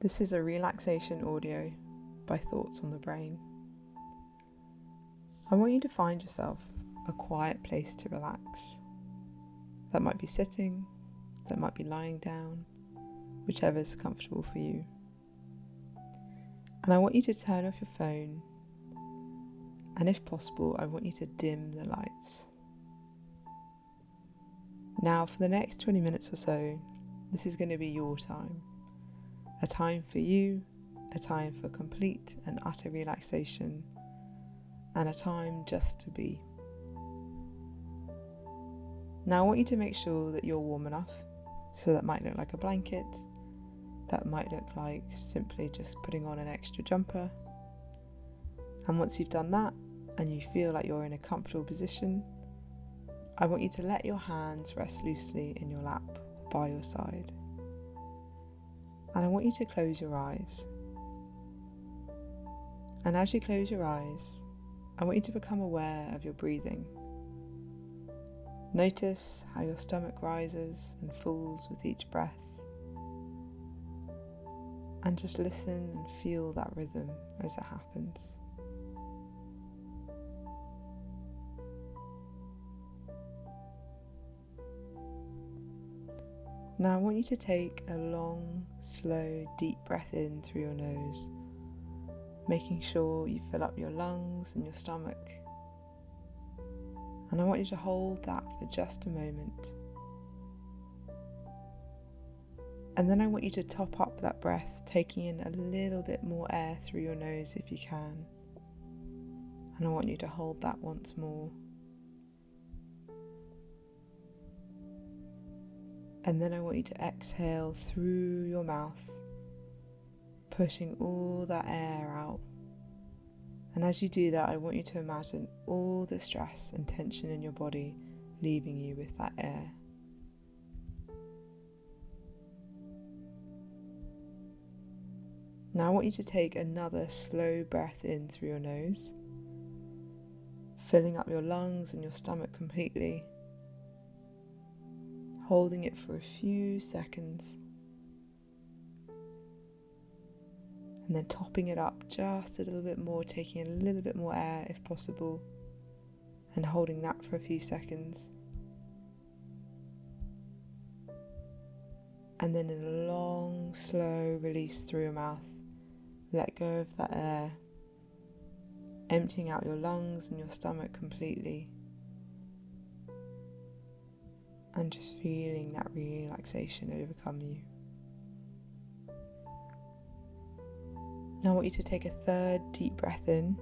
This is a relaxation audio by Thoughts on the Brain. I want you to find yourself a quiet place to relax. That might be sitting, that might be lying down, whichever is comfortable for you. And I want you to turn off your phone, and if possible, I want you to dim the lights. Now, for the next 20 minutes or so, this is going to be your time. A time for you, a time for complete and utter relaxation, and a time just to be. Now I want you to make sure that you're warm enough, so that might look like a blanket, that might look like simply just putting on an extra jumper. And once you've done that, and you feel like you're in a comfortable position, I want you to let your hands rest loosely in your lap or by your side. And I want you to close your eyes. And as you close your eyes, I want you to become aware of your breathing. Notice how your stomach rises and falls with each breath. And just listen and feel that rhythm as it happens. Now I want you to take a long, slow, deep breath in through your nose, making sure you fill up your lungs and your stomach. And I want you to hold that for just a moment. And then I want you to top up that breath, taking in a little bit more air through your nose if you can. And I want you to hold that once more. And then I want you to exhale through your mouth, pushing all that air out. And as you do that, I want you to imagine all the stress and tension in your body leaving you with that air. Now I want you to take another slow breath in through your nose, filling up your lungs and your stomach completely, holding it for a few seconds, and then topping it up just a little bit more, taking in a little bit more air if possible, and holding that for a few seconds. And then in a long, slow release through your mouth, let go of that air, emptying out your lungs and your stomach completely, and just feeling that relaxation overcome you. Now I want you to take a third deep breath in.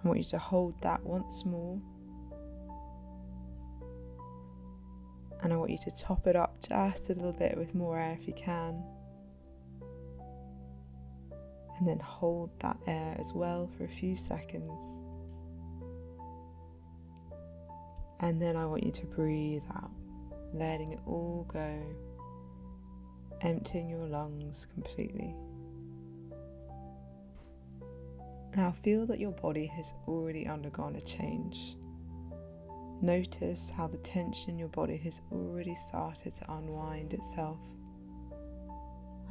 I want you to hold that once more. And I want you to top it up just a little bit with more air if you can. And then hold that air as well for a few seconds. And then I want you to breathe out, letting it all go, emptying your lungs completely. Now feel that your body has already undergone a change. Notice how the tension in your body has already started to unwind itself,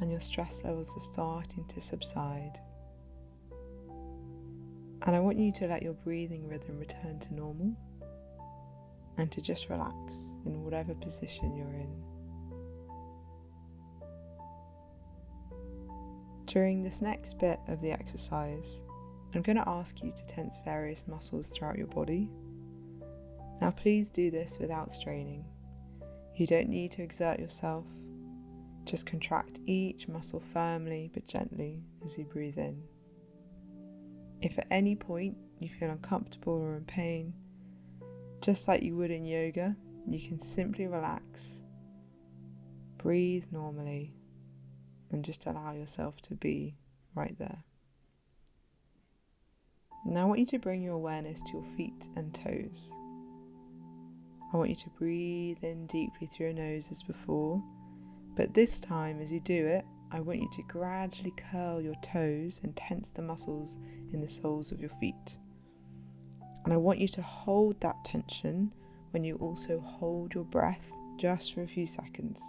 and your stress levels are starting to subside. And I want you to let your breathing rhythm return to normal, and to just relax in whatever position you're in. During this next bit of the exercise, I'm going to ask you to tense various muscles throughout your body. Now please do this without straining. You don't need to exert yourself. Just contract each muscle firmly but gently as you breathe in. If at any point you feel uncomfortable or in pain, just like you would in yoga, you can simply relax, breathe normally, and just allow yourself to be right there. Now I want you to bring your awareness to your feet and toes. I want you to breathe in deeply through your nose as before, but this time as you do it, I want you to gradually curl your toes and tense the muscles in the soles of your feet. And I want you to hold that tension when you also hold your breath just for a few seconds.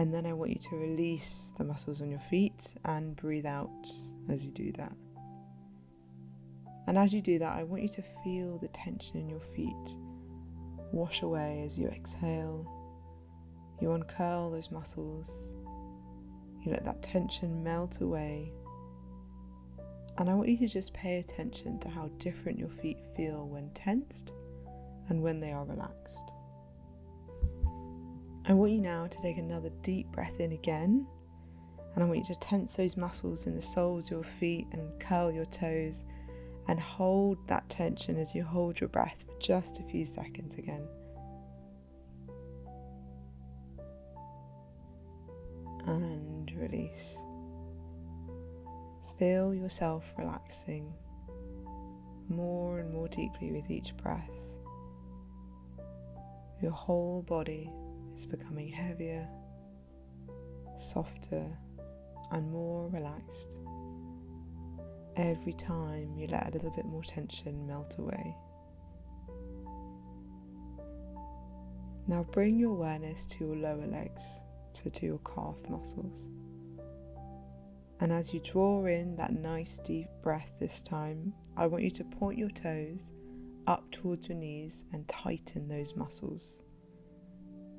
And then I want you to release the muscles on your feet and breathe out as you do that. And as you do that, I want you to feel the tension in your feet wash away as you exhale. You uncurl those muscles. You let that tension melt away. And I want you to just pay attention to how different your feet feel when tensed and when they are relaxed. I want you now to take another deep breath in again, and I want you to tense those muscles in the soles of your feet and curl your toes and hold that tension as you hold your breath for just a few seconds again. And release. Feel yourself relaxing more and more deeply with each breath. Your whole body is becoming heavier, softer, and more relaxed every time you let a little bit more tension melt away. Now bring your awareness to your lower legs, so to your calf muscles. And as you draw in that nice deep breath this time, I want you to point your toes up towards your knees and tighten those muscles.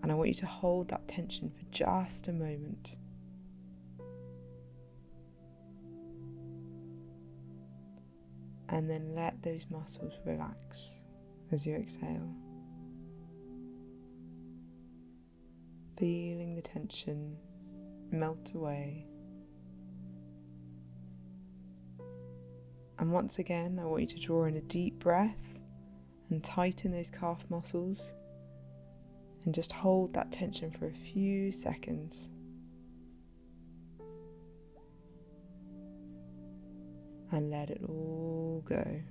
And I want you to hold that tension for just a moment. And then let those muscles relax as you exhale. Feeling the tension melt away. And once again, I want you to draw in a deep breath and tighten those calf muscles. And just hold that tension for a few seconds. And let it all go.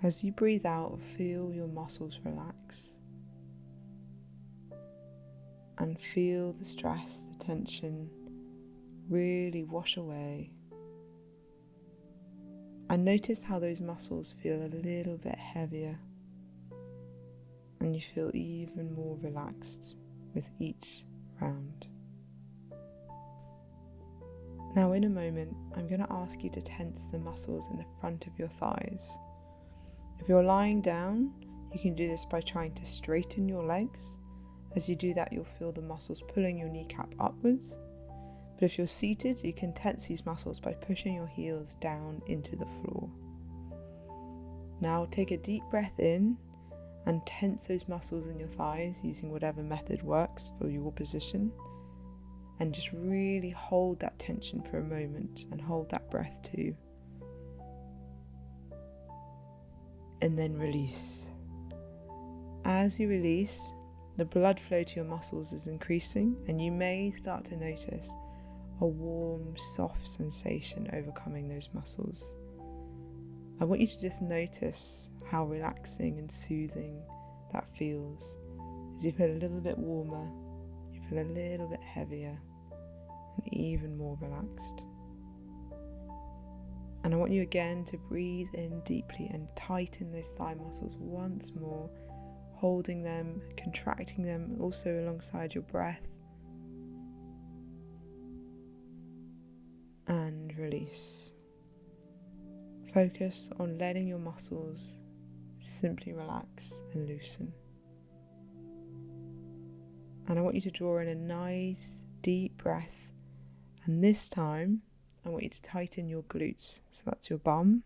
As you breathe out, feel your muscles relax. And feel the stress, the tension really wash away. And notice how those muscles feel a little bit heavier. And you feel even more relaxed with each round. Now in a moment, I'm going to ask you to tense the muscles in the front of your thighs. If you're lying down, you can do this by trying to straighten your legs. As you do that, you'll feel the muscles pulling your kneecap upwards. But if you're seated, you can tense these muscles by pushing your heels down into the floor. Now take a deep breath in and tense those muscles in your thighs using whatever method works for your position. And just really hold that tension for a moment and hold that breath too. And then release. As you release, the blood flow to your muscles is increasing, and you may start to notice a warm, soft sensation overcoming those muscles. I want you to just notice how relaxing and soothing that feels. As you feel a little bit warmer, you feel a little bit heavier and even more relaxed. And I want you again to breathe in deeply and tighten those thigh muscles once more, holding them, contracting them also alongside your breath. And release. Focus on letting your muscles simply relax and loosen. And I want you to draw in a nice deep breath, and this time I want you to tighten your glutes, so that's your bum,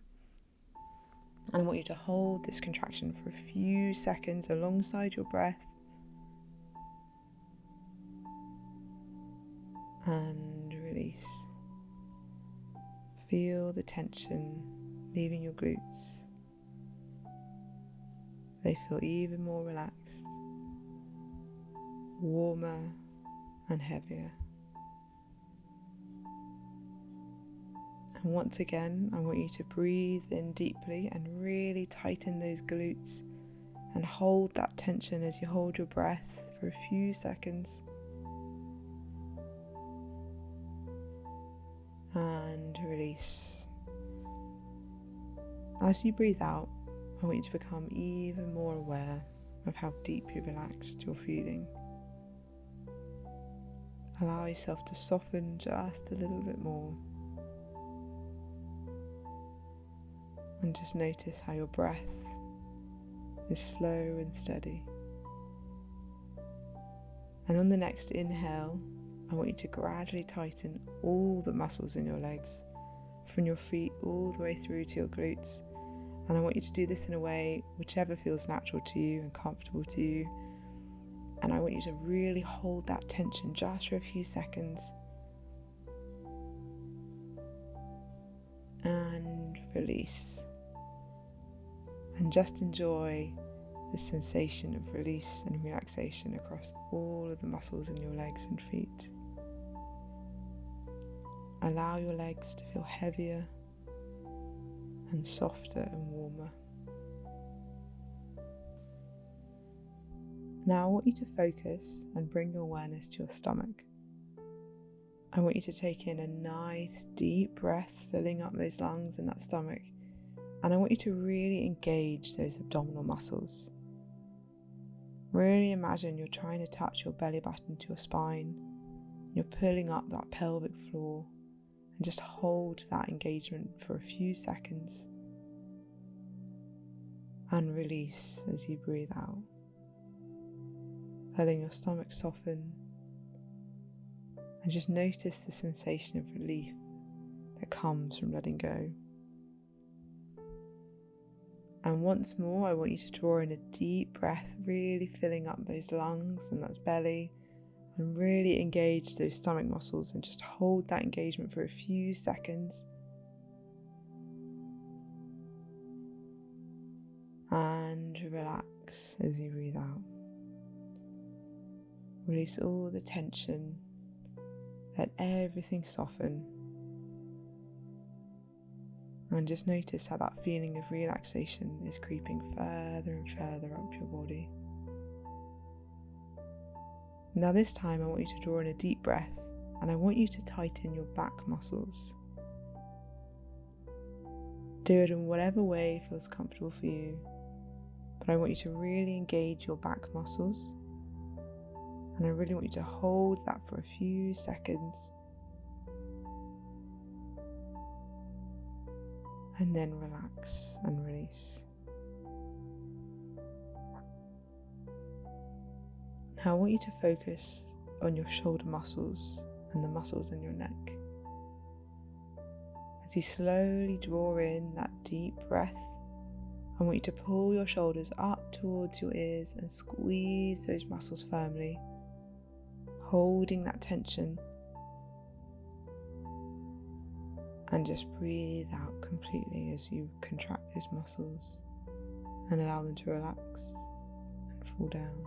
and I want you to hold this contraction for a few seconds alongside your breath, and release. Feel the tension leaving your glutes. They feel even more relaxed, warmer and heavier. And once again, I want you to breathe in deeply and really tighten those glutes and hold that tension as you hold your breath for a few seconds. And release. As you breathe out, I want you to become even more aware of how deeply relaxed you're feeling. Allow yourself to soften just a little bit more. And just notice how your breath is slow and steady. And on the next inhale, I want you to gradually tighten all the muscles in your legs, from your feet all the way through to your glutes. And I want you to do this in a way whichever feels natural to you and comfortable to you. And I want you to really hold that tension just for a few seconds. And release. And just enjoy the sensation of release and relaxation across all of the muscles in your legs and feet. Allow your legs to feel heavier and softer and warmer. Now I want you to focus and bring your awareness to your stomach. I want you to take in a nice deep breath, filling up those lungs and that stomach. And I want you to really engage those abdominal muscles. Really imagine you're trying to touch your belly button to your spine. You're pulling up that pelvic floor, and just hold that engagement for a few seconds. And release as you breathe out. Letting your stomach soften, and just notice the sensation of relief that comes from letting go. And once more, I want you to draw in a deep breath, really filling up those lungs and that belly, and really engage those stomach muscles and just hold that engagement for a few seconds. And relax as you breathe out. Release all the tension, let everything soften. And just notice how that feeling of relaxation is creeping further and further up your body. Now this time I want you to draw in a deep breath, and I want you to tighten your back muscles. Do it in whatever way feels comfortable for you, but I want you to really engage your back muscles, and I really want you to hold that for a few seconds. And then relax and release. Now I want you to focus on your shoulder muscles and the muscles in your neck. As you slowly draw in that deep breath, I want you to pull your shoulders up towards your ears and squeeze those muscles firmly, holding that tension. And just breathe out completely as you contract those muscles and allow them to relax and fall down.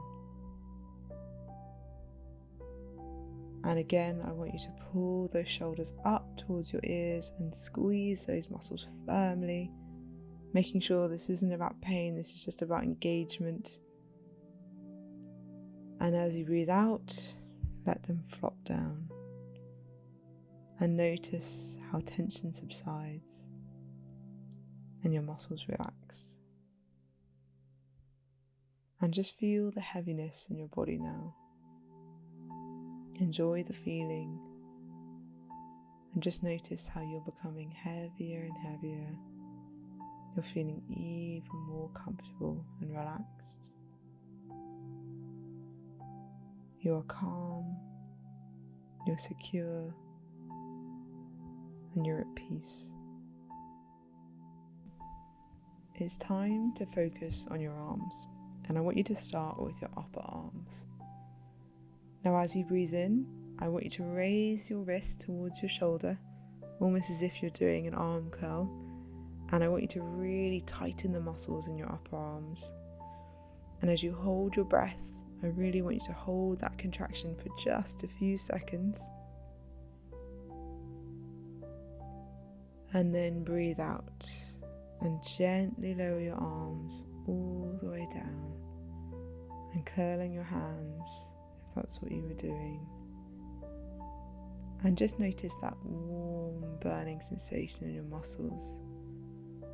And again, I want you to pull those shoulders up towards your ears and squeeze those muscles firmly, making sure this isn't about pain, this is just about engagement. And as you breathe out, let them flop down. And notice how tension subsides and your muscles relax. And just feel the heaviness in your body now. Enjoy the feeling and just notice how you're becoming heavier and heavier. You're feeling even more comfortable and relaxed. You are calm, you're secure, and you're at peace. It's time to focus on your arms, and I want you to start with your upper arms. Now as you breathe in, I want you to raise your wrist towards your shoulder, almost as if you're doing an arm curl, and I want you to really tighten the muscles in your upper arms. And as you hold your breath, I really want you to hold that contraction for just a few seconds. And then breathe out and gently lower your arms all the way down and curling your hands if that's what you were doing. And just notice that warm burning sensation in your muscles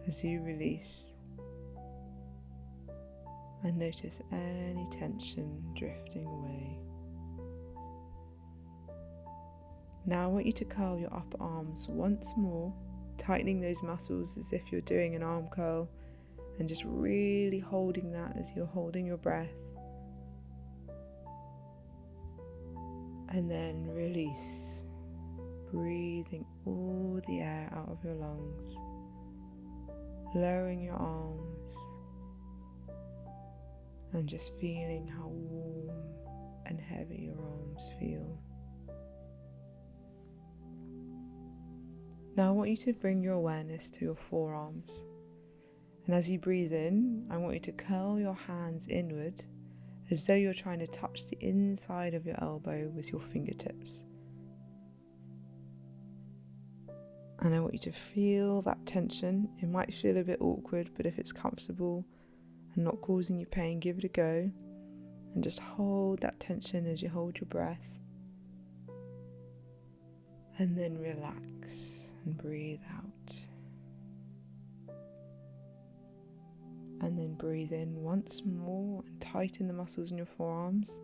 as you release. And notice any tension drifting away. Now I want you to curl your upper arms once more, tightening those muscles as if you're doing an arm curl, and just really holding that as you're holding your breath. And then release, breathing all the air out of your lungs, lowering your arms, and just feeling how warm and heavy your arms feel. Now I want you to bring your awareness to your forearms. And as you breathe in, I want you to curl your hands inward as though you're trying to touch the inside of your elbow with your fingertips. And I want you to feel that tension. It might feel a bit awkward, but if it's comfortable and not causing you pain, give it a go. And just hold that tension as you hold your breath. And then relax and breathe out. And then breathe in once more and tighten the muscles in your forearms.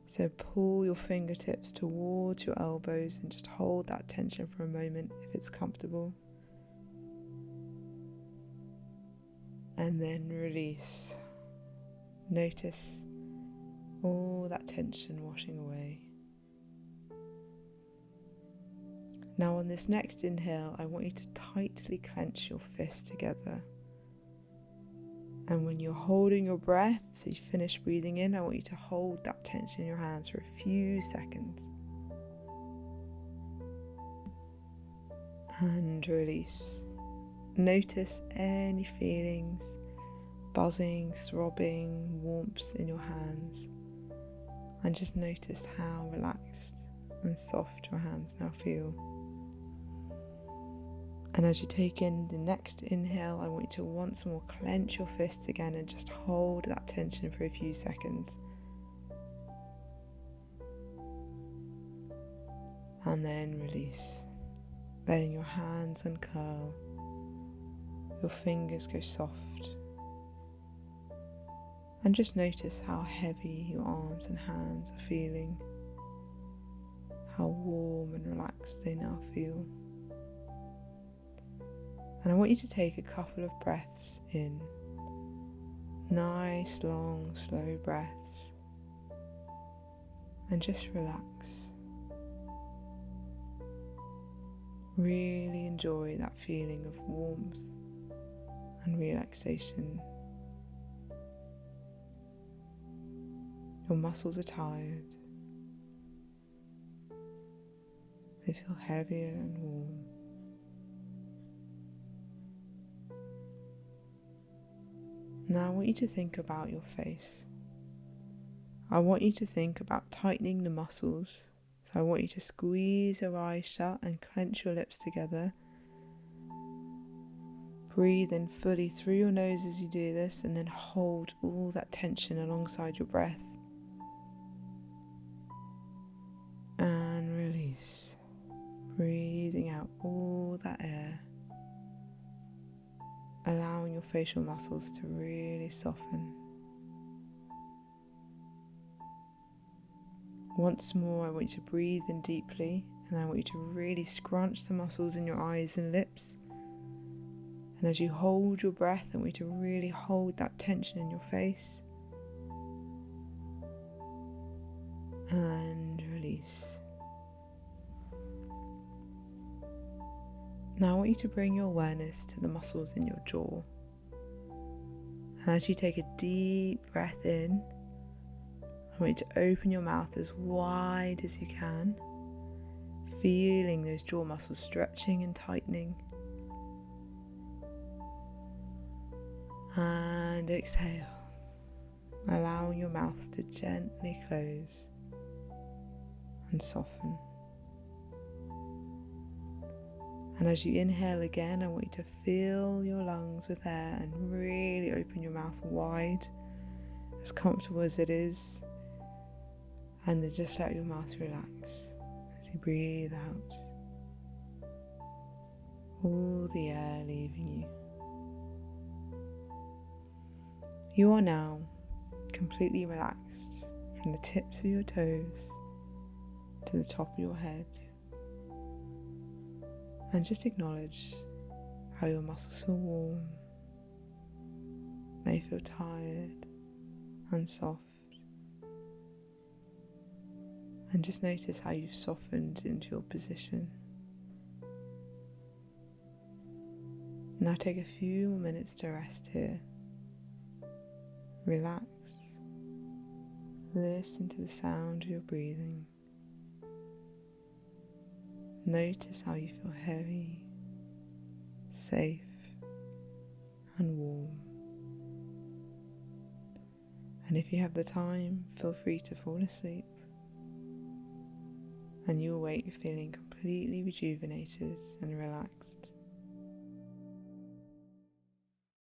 So pull your fingertips towards your elbows and just hold that tension for a moment if it's comfortable. And then release. Notice all that tension washing away. Now on this next inhale, I want you to tightly clench your fists together. And when you're holding your breath, so you finish breathing in, I want you to hold that tension in your hands for a few seconds. And release. Notice any feelings, buzzing, throbbing, warmth in your hands. And just notice how relaxed and soft your hands now feel. And as you take in the next inhale, I want you to once more clench your fists again and just hold that tension for a few seconds. And then release, letting your hands uncurl, your fingers go soft. And just notice how heavy your arms and hands are feeling, how warm and relaxed they now feel. And I want you to take a couple of breaths in. Nice, long, slow breaths. And just relax. Really enjoy that feeling of warmth and relaxation. Your muscles are tired. They feel heavier and warm. Now I want you to think about your face. I want you to think about tightening the muscles. So I want you to squeeze your eyes shut and clench your lips together. Breathe in fully through your nose as you do this, and then hold all that tension alongside your breath. And release. Breathing out all that air. Allowing your facial muscles to really soften. Once more, I want you to breathe in deeply, and I want you to really scrunch the muscles in your eyes and lips. And as you hold your breath, I want you to really hold that tension in your face. And release. Now I want you to bring your awareness to the muscles in your jaw. And as you take a deep breath in, I want you to open your mouth as wide as you can, feeling those jaw muscles stretching and tightening. And exhale, allowing your mouth to gently close and soften. And as you inhale again, I want you to fill your lungs with air and really open your mouth wide, as comfortable as it is. And then just let your mouth relax as you breathe out all the air leaving you. You are now completely relaxed from the tips of your toes to the top of your head. And just acknowledge how your muscles feel warm, they feel tired and soft. And just notice how you've softened into your position. Now take a few more minutes to rest here. Relax. Listen to the sound of your breathing. Notice how you feel heavy, safe, and warm. And if you have the time, feel free to fall asleep. And you'll wake feeling completely rejuvenated and relaxed.